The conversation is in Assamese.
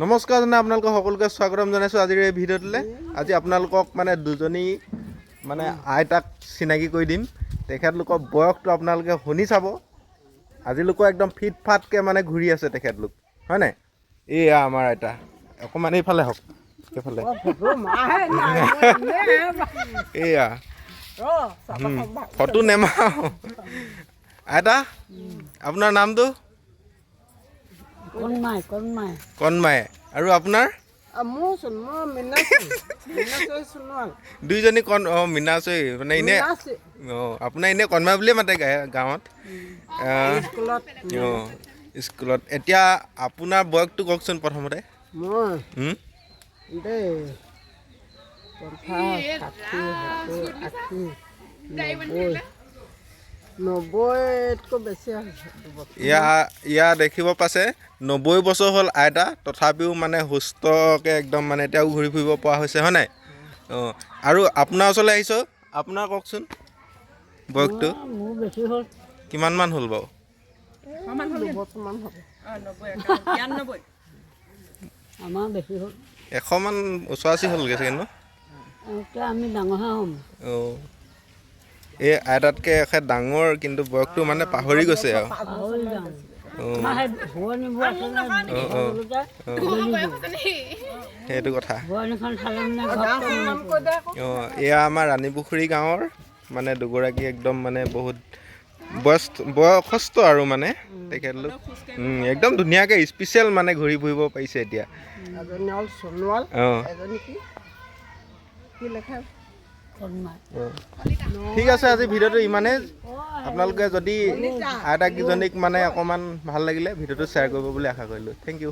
নমস্কাৰ জনাই আপোনালোকক সকলোকে স্বাগতম জনাইছোঁ আজিৰ এই ভিডিঅ'টোলৈ। আজি আপোনালোকক মানে দুজনী মানে আইতাক চিনাকি কৰি দিম। তেখেতলোকৰ বয়সটো আপোনালোকে শুনি চাব। আজিলোকৰ একদম ফিট ফাটকৈ মানে ঘূৰি আছে তেখেতলোক, হয় নাই? এয়া আমাৰ আইতা, অকণমান এইফালে হওক, এইফালে এয়া ফটো নেমাৰো। আইতা আপোনাৰ নামটো? কণমাই। আৰু আপোনাৰ? দুইজনী মীনাচৰী মানে এনে আপোনাৰ এনে কণমাই বুলিয়ে মাতে গাঁৱত স্কুলত। এতিয়া আপোনাৰ বয়সটো কওকচোন প্ৰথমতে। ইয়া দেখিব পাইছে 90 বছৰ হ'ল আইতা, তথাপিও মানে সুস্থকৈ একদম মানে এতিয়াও ঘূৰি ফুৰিব পৰা হৈছে, হয় নাই? আৰু আপোনাৰ ওচৰলৈ আহিছোঁ, আপোনাৰ কওকচোন বয়সটো কিমানমান হ'ল বাৰু? এশমান ওচৰা-ওচৰি হ'লগৈ চাগে ন? আমি ডাঙৰহে হ'ম। এই আইতাতকৈ একে ডাঙৰ, কিন্তু বয়সটো মানে পাহৰি গৈছে আৰু। সেইটো কথা। এয়া আমাৰ ৰাণীপুখুৰী গাঁৱৰ মানে দুগৰাকী একদম মানে বহুত বয়সস্থ আৰু মানে তেখেতলোক একদম ধুনীয়াকৈ স্পেচিয়েল মানে ঘূৰি ফুৰিব পাৰিছে এতিয়া। ঠিক আছে, আজি ভিডিঅ'টো ইমানেই। আপোনালোকে যদি আইতাকেইজনীক মানে অকণমান ভাল লাগিলে ভিডিঅ'টো শ্বেয়াৰ কৰিব বুলি আশা কৰিলোঁ। Thank U.